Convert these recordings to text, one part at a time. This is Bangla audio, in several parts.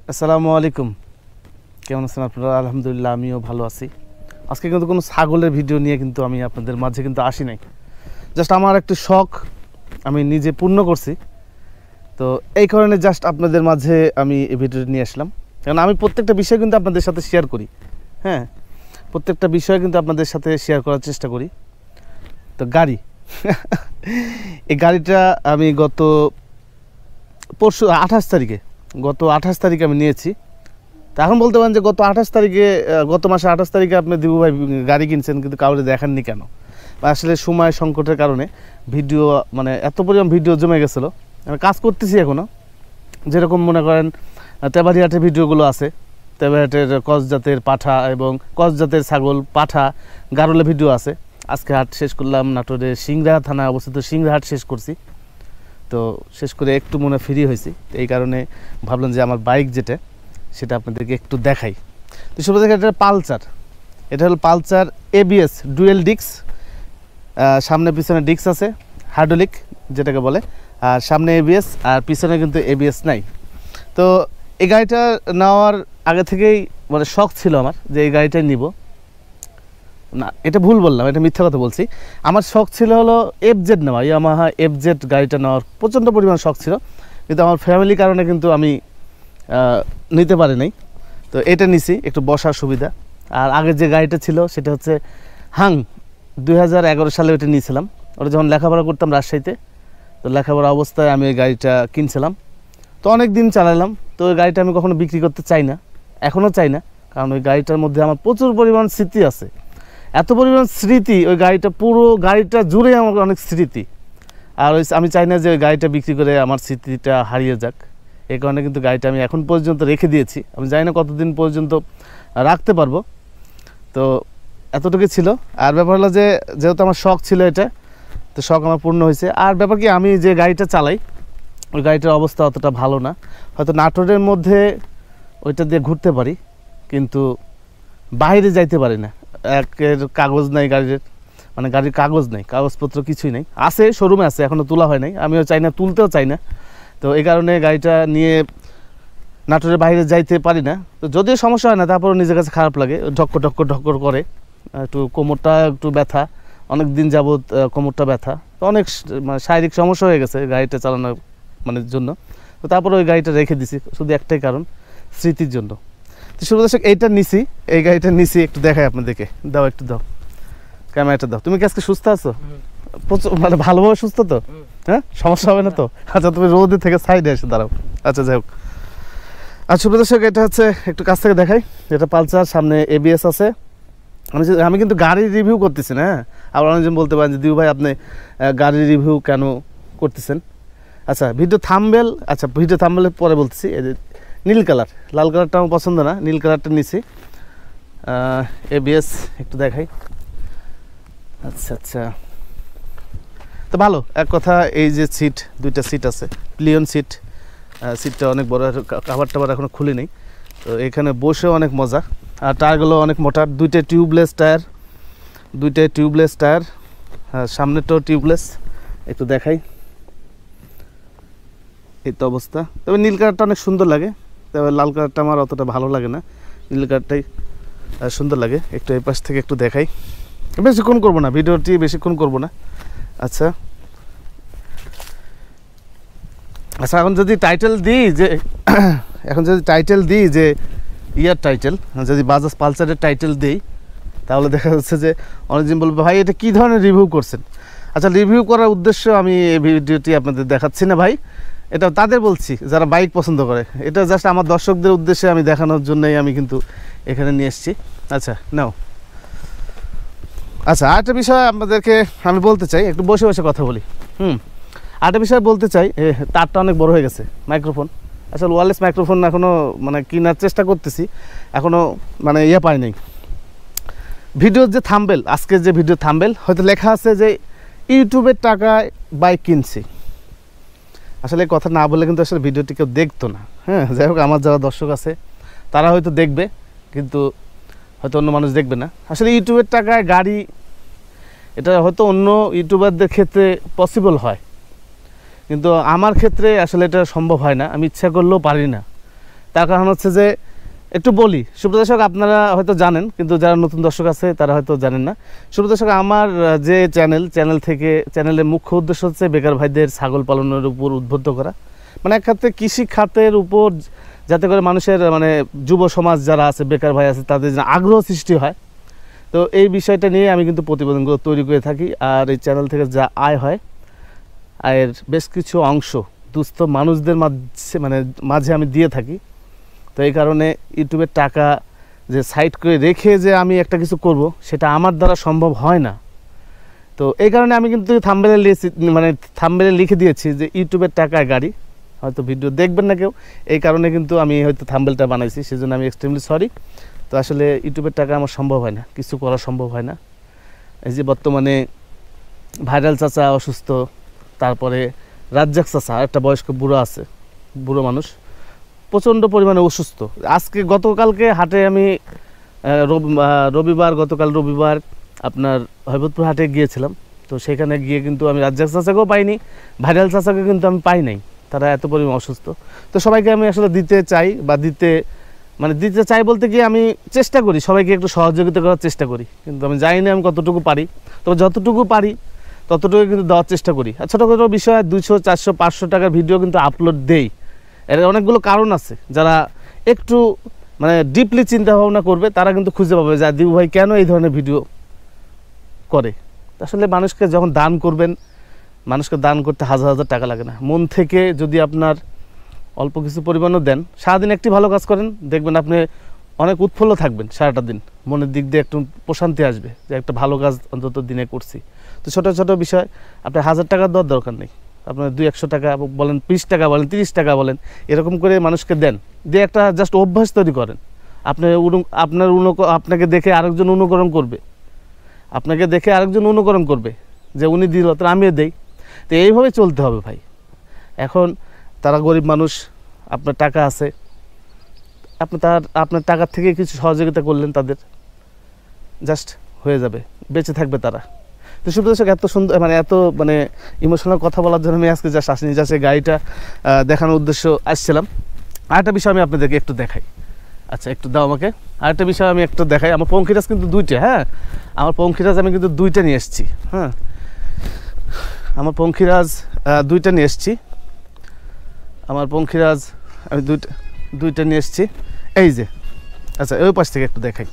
আসসালামু আলাইকুম। কেমন আছেন আপনারা? আলহামদুলিল্লাহ, আমিও ভালো আছি। আজকে কিন্তু কোনো ছাগলের ভিডিও নিয়ে কিন্তু আমি আপনাদের মাঝে কিন্তু আসি নাই। জাস্ট আমার একটু শখ আমি নিজে পূর্ণ করছি, তো এই কারণে জাস্ট আপনাদের মাঝে আমি এই ভিডিওটি নিয়ে আসলাম। কারণ আমি প্রত্যেকটা বিষয় কিন্তু আপনাদের সাথে শেয়ার করি। হ্যাঁ, প্রত্যেকটা বিষয় কিন্তু আপনাদের সাথে শেয়ার করার চেষ্টা করি। তো গাড়ি এই গাড়িটা আমি গত 28 তারিখে আমি নিয়েছি। তা এখন বলতে পারেন যে গত মাসে 28 তারিখে আপনি দিবু ভাই গাড়ি কিনছেন, কিন্তু কাউরে দেখাননি কেন? আসলে সময় সংকটের কারণে ভিডিও মানে এত পরিমাণ ভিডিও জমে গেছিলো। আমি কাজ করতেছি এখনও, যেরকম মনে করেন তেবাড়িহাটের ভিডিওগুলো আছে, তেবাড়িহাটের কস জাতের পাঠা এবং কস জাতের ছাগল পাঠা গারলে ভিডিও আছে। আজকে হাট শেষ করলাম, নাটোরের সিংড়া থানায় অবস্থিত সিংড়া হাট শেষ করছি। তো শেষ করে একটু মনে ফ্রি হয়েছি, এই কারণে ভাবলাম যে আমার বাইক যেটা সেটা আপনাদেরকে একটু দেখাই। তো শুরু থেকে এটা পালসার, এটা হলো পালসার এবিএস ডুয়েল ডিস্ক, সামনে পিছনে ডিস্ক আছে হাইড্রোলিক যেটাকে বলে, আর সামনে এবিএস আর পিছনে কিন্তু এবিএস নাই। তো এই গাড়িটা নেওয়ার আগে থেকেই মানে শখ ছিল আমার যে এই গাড়িটাই নিব। না, এটা ভুল বললাম, এটা মিথ্যা কথা বলছি। আমার শখ ছিল হলো এফজেড নেওয়া, ইয়ামাহা এফজেড গাড়িটা নেওয়ার প্রচণ্ড পরিমাণ শখ ছিল, কিন্তু আমার ফ্যামিলির কারণে কিন্তু আমি নিতে পারি নাই। তো এটা নিছি, একটু বসার সুবিধা। আর আগে যে গাড়িটা ছিল সেটা হচ্ছে হাং, 2011 সালে ওটা নিয়েছিলাম। ওটা যখন লেখাপড়া করতাম রাজশাহীতে, তো লেখাপড়া অবস্থায় আমি ওই গাড়িটা কিনছিলাম। তো অনেক দিন চালালাম। তো ওই গাড়িটা আমি কখনো বিক্রি করতে চাই না, এখনও চাই না, কারণ ওই গাড়িটার মধ্যে আমার প্রচুর পরিমাণ স্মৃতি আছে। এত পরিমাণ স্মৃতি, ওই গাড়িটা পুরো গাড়িটা জুড়ে আমার অনেক স্মৃতি। আর ওই আমি চাই না যে ওই গাড়িটা বিক্রি করে আমার স্মৃতিটা হারিয়ে যাক। এই কারণে কিন্তু গাড়িটা আমি এখন পর্যন্ত রেখে দিয়েছি। আমি জানি না কতদিন পর্যন্ত রাখতে পারবো। তো এতটুকু ছিল। আর ব্যাপার হলো যে যেহেতু আমার শখ ছিল এটা, তো শখ আমার পূর্ণ হয়েছে। আর ব্যাপার কি, আমি যে গাড়িটা চালাই ওই গাড়িটার অবস্থা অতটা ভালো না। হয়তো নাটোরের মধ্যে ওইটা দিয়ে ঘুরতে পারি, কিন্তু বাইরে যাইতে পারি না। একের কাগজ নাই গাড়ির, মানে গাড়ির কাগজ নেই, কাগজপত্র কিছুই নেই। আছে, শোরুমে আছে, এখনও তোলা হয় নাই, আমিও চাই না, তুলতেও চাই না। তো এই কারণে গাড়িটা নিয়ে নাটোরের বাইরে যাইতে পারি না। তো যদিও সমস্যা হয় না, তারপরেও নিজের কাছে খারাপ লাগে, ঢক্কর করে। একটু কোমরটা একটু ব্যথা, অনেক দিন যাবৎ কোমরটা ব্যথা। তো অনেক মানে শারীরিক সমস্যা হয়ে গেছে গাড়িটা চালানোর মানে জন্য। তো তারপরে ওই গাড়িটা রেখে দিছি শুধু একটাই কারণ, স্মৃতির জন্য। তো শুরু দর্শক এইটা নিছি, এই গাড়িটা নিছি, একটু দেখাই আপনাদেরকে। দাও, একটু দাও, ক্যামেরাটা দাও। তুমি কি আজকে সুস্থ আছো? প্রচুর মানে ভালোভাবে সুস্থ তো? হ্যাঁ, সমস্যা হবে না তো? আচ্ছা, তুমি রোদে থেকে সাইডে এসে দাঁড়াও। আচ্ছা, যাই হোক। আর শুভ দর্শক, এটা হচ্ছে একটু কাছ থেকে দেখাই। এটা পালসার, সামনে এবিএস আছে। আমি কিন্তু গাড়ির রিভিউ করতেছি না। হ্যাঁ, আবার অনেকজন বলতে পারেন যে দিউ ভাই আপনি গাড়ির রিভিউ কেন করতেছেন? আচ্ছা, ভিডিও থাম্বনেলের পরে বলতেছি। এই যে নীল কালার, লাল কালারটা আমার পছন্দ না, নীল কালারটা নিছি। এবিএস একটু দেখাই। আচ্ছা, তো ভালো এক কথা। এই যে সিট, দুইটা সিট আছে, প্লিয়ন সিট। সিটটা অনেক বড়, কাভার টাভার এখনও খুলে নেই। তো এখানে বসে অনেক মজা। আর টায়ারগুলো অনেক মোটা, দুইটাই টিউবলেস টায়ার। সামনেটাও টিউবলেস। একটু দেখাই, এই তো অবস্থা। তবে নীল কালারটা অনেক সুন্দর লাগে, তবে লাল কালারটা আমার অতটা ভালো লাগে না, নীল কালারটাই সুন্দর লাগে। একটু এই পাশ থেকে একটু দেখাই, বেশিক্ষণ করবো না, ভিডিওটি বেশিক্ষণ করবো না। আচ্ছা, এখন যদি টাইটেল দিই যে ইয়ার টাইটেল, যদি বাজাজ পালসারের টাইটেল দিই, তাহলে দেখা যাচ্ছে যে অনেকজন বলবে ভাই এটা কী ধরনের রিভিউ করছেন। আচ্ছা, রিভিউ করার উদ্দেশ্য আমি এই ভিডিওটি আপনাদের দেখাচ্ছি না ভাই, এটা তাদের বলছি যারা বাইক পছন্দ করে। এটা জাস্ট আমার দর্শকদের উদ্দেশ্যে আমি দেখানোর জন্যই আমি কিন্তু এখানে নিয়ে এসেছি। আচ্ছা, নাও। আচ্ছা, আরেকটা বিষয় আপনাদেরকে আমি বলতে চাই, একটু বসে বসে কথা বলি। আরেকটা বিষয় বলতে চাই, তারটা অনেক বড় হয়ে গেছে, মাইক্রোফোন। আসলে ওয়্যারলেস মাইক্রোফোন এখনও মানে কেনার চেষ্টা করতেছি, এখনও মানে পাই নাই। ভিডিওর যে থাম্বনেল, আজকের যে ভিডিও থাম্বনেল হয়তো লেখা আছে যে ইউটিউবের টাকায় বাইক কিনছি। আসলে কথা না বলে কিন্তু আসলে ভিডিওটি কেউ দেখতো না। হ্যাঁ, যাই হোক, আমার যারা দর্শক আছে তারা হয়তো দেখবে, কিন্তু হয়তো অন্য মানুষ দেখবে না। আসলে ইউটিউবের টাকায় গাড়ি, এটা হয়তো অন্য ইউটিউবারদের ক্ষেত্রে পসিবল হয়, কিন্তু আমার ক্ষেত্রে আসলে এটা সম্ভব হয় না, আমি ইচ্ছা করলেও পারি না। তার কারণ হচ্ছে যে একটু বলি, সুপ্রিয় দর্শক আপনারা হয়তো জানেন, কিন্তু যারা নতুন দর্শক আছে তারা হয়তো জানেন না। সুপ্রিয় দর্শক, আমার যে চ্যানেলের মুখ্য উদ্দেশ্য হচ্ছে বেকার ভাইদের ছাগল পালনের উপর উদ্বুদ্ধ করা, মানে এক খাতে কৃষি খাতের উপর, যাতে করে মানুষের মানে যুব সমাজ যারা আছে, বেকার ভাই আছে, তাদের যেন আগ্রহ সৃষ্টি হয়। তো এই বিষয়টা নিয়ে আমি কিন্তু প্রতিবেদনগুলো তৈরি করে থাকি। আর এই চ্যানেল থেকে যা আয় হয়, আয়ের বেশ কিছু অংশ দুস্থ মানুষদের মাঝে আমি দিয়ে থাকি। তো এই কারণে ইউটিউবের টাকা যে সাইড করে রেখে যে আমি একটা কিছু করব, সেটা আমার দ্বারা সম্ভব হয় না। তো এই কারণে আমি কিন্তু থাম্বনেলে লিখে দিয়েছি যে ইউটিউবের টাকায় গাড়ি। হয়তো ভিডিও দেখবেন না কেউ, এই কারণে কিন্তু আমি হয়তো থাম্বনেলটা বানাইছি, সেজন্য আমি এক্সট্রিমলি সরি। তো আসলে ইউটিউবের টাকা আমার সম্ভব হয় না, কিছু করা সম্ভব হয় না। এই যে বর্তমানে ভাইরাল চাচা অসুস্থ, তারপরে রাজ্জাক চাচা একটা বয়স্ক বুড়ো মানুষ, প্রচণ্ড পরিমাণে অসুস্থ। গতকালকে হাটে আমি গতকাল রবিবার আপনার হৈবতপুর হাটে গিয়েছিলাম। তো সেখানে গিয়ে কিন্তু আমি রাজ্জাক চাচাকেও পাইনি, ভাইরাল চাচাকে কিন্তু আমি পাই নাই, তারা এত পরিমাণ অসুস্থ। তো সবাইকে আমি আসলে দিতে চাই বলতে গিয়ে আমি চেষ্টা করি সবাইকে একটু সহযোগিতা করার চেষ্টা করি, কিন্তু আমি জানি না আমি কতটুকু পারি। তবে যতটুকু পারি ততটুকু কিন্তু দেওয়ার চেষ্টা করি। আর ছোটো ছোটো বিষয় 200, 400, 500 টাকার ভিডিও কিন্তু আপলোড দেই। এর অনেকগুলো কারণ আছে, যারা একটু ডিপলি চিন্তা ভাবনা করবে তারা কিন্তু খুঁজে পাবে যে দিবু ভাই কেন এই ধরনের ভিডিও করে। আসলে মানুষকে যখন দান করবেন, মানুষকে দান করতে হাজার হাজার টাকা লাগে না। মন থেকে যদি আপনার অল্প কিছু পরিমাণও দেন, সারাদিন একটি ভালো কাজ করেন, দেখবেন আপনি অনেক উৎফুল্ল থাকবেন সারাটা দিন, মনের দিক দিয়ে একটু প্রশান্তি আসবে যে একটা ভালো কাজ অন্তত দিনে করছি। তো ছোটো ছোটো বিষয় আপনি 1000 টাকা দেওয়ার দরকার নেই, আপনার 200-100 টাকা বলেন, 20 টাকা বলেন, 30 টাকা বলেন, এরকম করে মানুষকে দেন, দিয়ে একটা জাস্ট অভ্যাস তৈরি করেন। আপনাকে দেখে আরেকজন অনুকরণ করবে যে উনি দিল তো আমিও দেই। তো এইভাবে চলতে হবে ভাই। এখন তারা গরিব মানুষ, আপনার টাকা আছে, আপনার টাকার থেকে কিছু সহযোগিতা করলেন, তাদের জাস্ট হয়ে যাবে, বেঁচে থাকবে তারা। তো সুপ্রিয় দর্শক, এত সুন্দর এত ইমোশনাল কথা বলার জন্য আমি আজকে জাস্ট আসিনি, জাস্ট এই গাড়িটা দেখানোর উদ্দেশ্য আসছিলাম। আরেকটা বিষয় আমি আপনাদেরকে একটু দেখাই। আচ্ছা, একটু দাও আমাকে। আরেকটা বিষয় আমি একটু দেখাই। আমার পঙ্খিরাজ কিন্তু 2টা, হ্যাঁ, আমার পঙ্খিরাজ আমি কিন্তু 2টা নিয়ে এসেছি। হ্যাঁ, আমার পঙ্খিরাজ 2টা নিয়ে এসেছি। আমি 2টা নিয়ে এসেছি, এই যে। আচ্ছা, ওই পাশ থেকে একটু দেখাই।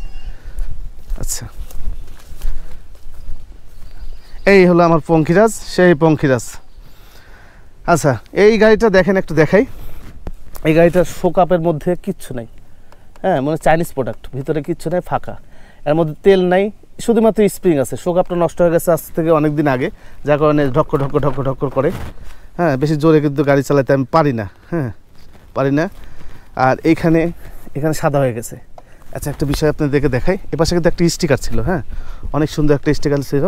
আচ্ছা, এই হলো আমার পঙ্খিরাজ, সেই পঙ্খিরাজ। আচ্ছা, এই গাড়িটা দেখেন, একটু দেখাই। এই গাড়িটার শোকআপের মধ্যে কিচ্ছু নাই, হ্যাঁ, চাইনিজ প্রোডাক্ট, ভিতরে কিচ্ছু নাই, ফাঁকা। এর মধ্যে তেল নাই, শুধুমাত্র স্প্রিং আছে। শোকআপটা নষ্ট হয়ে গেছে আজ থেকে অনেক দিন আগে, যার কারণে ঢক্কর করে। হ্যাঁ, বেশি জোরে কিন্তু গাড়ি চালাতে আমি পারি না। আর এখানে সাদা হয়ে গেছে। আচ্ছা, একটা বিষয় আপনাদেরকে দেখাই। এপাশে কিন্তু একটা স্টিকার ছিল, হ্যাঁ, অনেক সুন্দর একটা স্টিকার ছিল।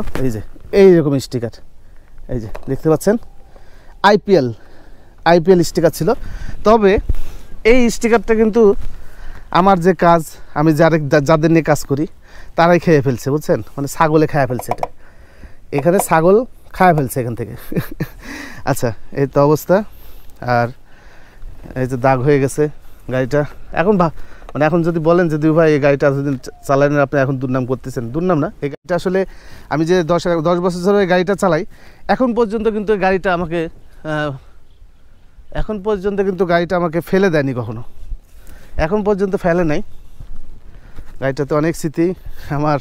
এইরকম স্টিকার, এই যে দেখতে পাচ্ছেন, আইপিএল স্টিকার ছিল। তবে এই স্টিকারটা কিন্তু আমার যে কাজ, আমি যাদের নিয়ে কাজ করি তারাই খেয়ে ফেলছে, বুঝছেন, ছাগলে খেয়ে ফেলছে। এখানে ছাগল খায় ফেলছে এখান থেকে। আচ্ছা, এই তো অবস্থা। আর এই যে দাগ হয়ে গেছে গাড়িটা। এখন যদি বলেন যে দিবু ভাই এই গাড়িটা এতদিন চালালেন, আপনি এখন দুর্নাম করতেছেন। দুর্নাম না, এই গাড়িটা আসলে আমি যে 10 বছর ধরে এই গাড়িটা চালাই, এখন পর্যন্ত কিন্তু গাড়িটা আমাকে ফেলে দেয়নি কখনো, এখন পর্যন্ত ফেলে নাই। গাড়িটাতে অনেক স্মৃতি। আমার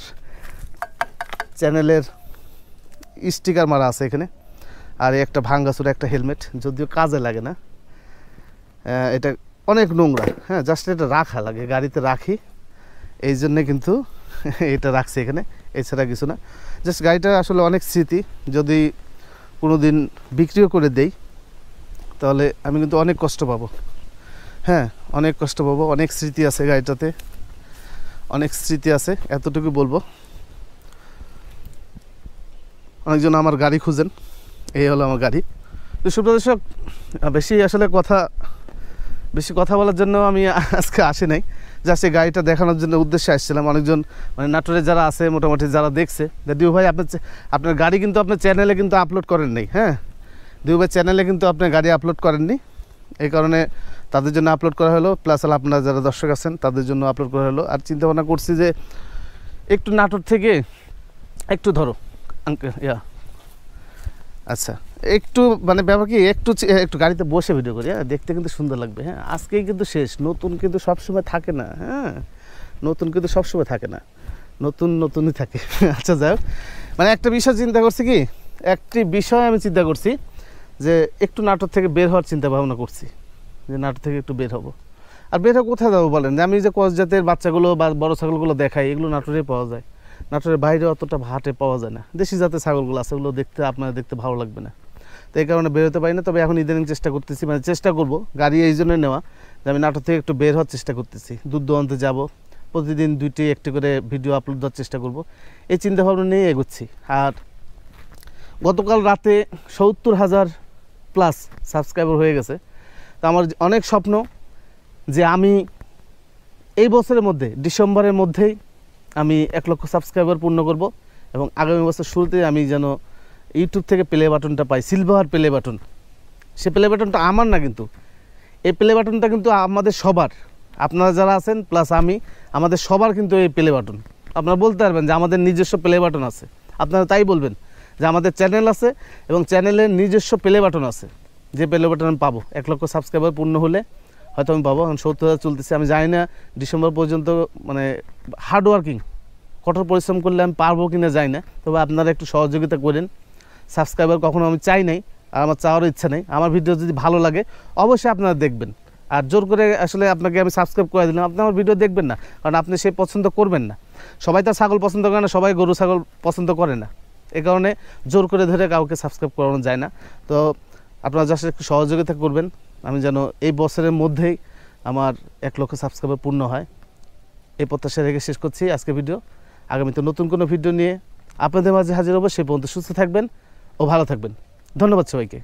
চ্যানেলের স্টিকার মারা আছে এখানে। আর একটা ভাঙ্গাচুরা একটা হেলমেট, যদিও কাজে লাগে না, এটা অনেক নোংরা। হ্যাঁ, জাস্ট এটা রাখা লাগে, গাড়িতে রাখি, এই জন্যে কিন্তু এটা রাখছি এখানে, এছাড়া কিছু না। জাস্ট গাড়িটা আসলে অনেক স্মৃতি। যদি কোনো দিন বিক্রিও করে দেই তাহলে আমি কিন্তু অনেক কষ্ট পাবো। হ্যাঁ, অনেক কষ্ট পাবো। অনেক স্মৃতি আছে গাড়িটাতে, অনেক স্মৃতি আছে, এতটুকু বলবো। অনেকজন আমার গাড়ি খুঁজেন, এই হলো আমার গাড়ি। তো সুপ্রিয় দর্শক, বেশি কথা বলার জন্য আমি আজকে আসি নাই, জাস্ট এই গাড়িটা দেখানোর জন্য উদ্দেশ্যে আসছিলাম। অনেকজন নাটোরে যারা আছে, মোটামুটি যারা দেখছে, দিবু ভাই আপনার গাড়ি কিন্তু আপনার চ্যানেলে কিন্তু আপলোড করেন নাই। হ্যাঁ, দিবু ভাই চ্যানেলে কিন্তু আপনার গাড়ি আপলোড করেননি, এই কারণে তাদের জন্য আপলোড করা হলো, প্লাস আপনারা যারা দর্শক আছেন তাদের জন্য আপলোড করা হলো। আর চিন্তা ভাবনা করছি যে একটু নাটোর থেকে একটু ধরো আচ্ছা একটু মানে ব্যাপার কি একটু গাড়িতে বসে ভিডিও করি, হ্যাঁ দেখতে কিন্তু সুন্দর লাগবে। হ্যাঁ আজকেই কিন্তু শেষ, নতুন কিন্তু সবসময় থাকে না। হ্যাঁ নতুন কিন্তু সবসময় থাকে না, নতুনই থাকে। আচ্ছা যাই হোক, মানে একটা বিষয় চিন্তা করছি কি, একটি বিষয় আমি চিন্তা করছি যে একটু নাটোর থেকে বের হওয়ার চিন্তা ভাবনা করছি, যে নাটোর থেকে একটু বের হব। আর বের হওয়া কোথায় যাবো বলেন, যে আমি যে ক্রস জাতের বাচ্চাগুলো বা বড় ছাগলগুলো দেখাই, এগুলো নাটোরে পাওয়া যায়, নাটোরের বাইরে অতটা হাটে পাওয়া যায় না। দেশি জাতের ছাগলগুলো আছে, ওগুলো দেখতে আপনার দেখতে ভালো লাগবে না, তো এই কারণে বেরোতে পারি না। তবে এখন ইদানিং চেষ্টা করতেছি, মানে চেষ্টা করব, গাড়ি এই জন্য নেওয়া যে আমি নাটোর থেকে একটু বের হওয়ার চেষ্টা করতেছি, দূর দূরান্তে যাব, প্রতিদিন 2টি 1টি করে ভিডিও আপলোড দেওয়ার চেষ্টা করব, এই চিন্তাভাবনা নিয়ে এগোচ্ছি। আর গতকাল রাতে 70,000 প্লাস সাবস্ক্রাইবার হয়ে গেছে। তো আমার অনেক স্বপ্ন যে আমি এই বছরের মধ্যে ডিসেম্বরের মধ্যেই আমি 1 লক্ষ সাবস্ক্রাইবার পূর্ণ করব, এবং আগামী বছর শুরুতে আমি যেন ইউটিউব থেকে প্লে বাটনটা পাই, সিলভার প্লে বাটন। সে প্লে বাটনটা আমার না, কিন্তু এই প্লে বাটনটা কিন্তু আমাদের সবার, আপনারা যারা আছেন প্লাস আমি, আমাদের সবার কিন্তু এই প্লে বাটন। আপনারা বলতে পারবেন যে আমাদের নিজস্ব প্লে বাটন আছে, আপনারা তাই বলবেন যে আমাদের চ্যানেল আছে এবং চ্যানেলের নিজস্ব প্লে বাটন আছে, যে প্লে বাটন আমি পাবো 1 লক্ষ সাবস্ক্রাইবার পূর্ণ হলে হয়তো আমি পাবো। এখন 70,000 চলতেছে, আমি জানি না ডিসেম্বর পর্যন্ত, মানে হার্ডওয়ার্কিং কঠোর পরিশ্রম করলে আমি পারবো কি না জানি না, তবে আপনারা একটু সহযোগিতা করেন। সাবস্ক্রাইবার কখনো আমি চাই নাই, আর আমার চাওয়ারও ইচ্ছা নেই। আমার ভিডিও যদি ভালো লাগে অবশ্যই আপনারা দেখবেন, আর জোর করে আসলে আপনাকে আমি সাবস্ক্রাইব করে দিলাম, আপনি আমার ভিডিও দেখবেন না, কারণ আপনি সে পছন্দ করবেন না। সবাই তো ছাগল পছন্দ করে না, সবাই গরু ছাগল পছন্দ করে না, এই কারণে জোর করে ধরে কাউকে সাবস্ক্রাইব করানো যায় না। তো আপনারা জাস্ট একটু সহযোগিতা করবেন, আমি যেন এই বছরের মধ্যেই আমার 1 লক্ষ সাবস্ক্রাইবার পূর্ণ হয়, এই প্রত্যাশা রেখে শেষ করছি আজকে ভিডিও। আগামীতে নতুন কোনো ভিডিও নিয়ে আপনাদের মাঝে হাজির হবো। সে পর্যন্ত সুস্থ থাকবেন ও ভালো থাকবেন। ধন্যবাদ সবাইকে।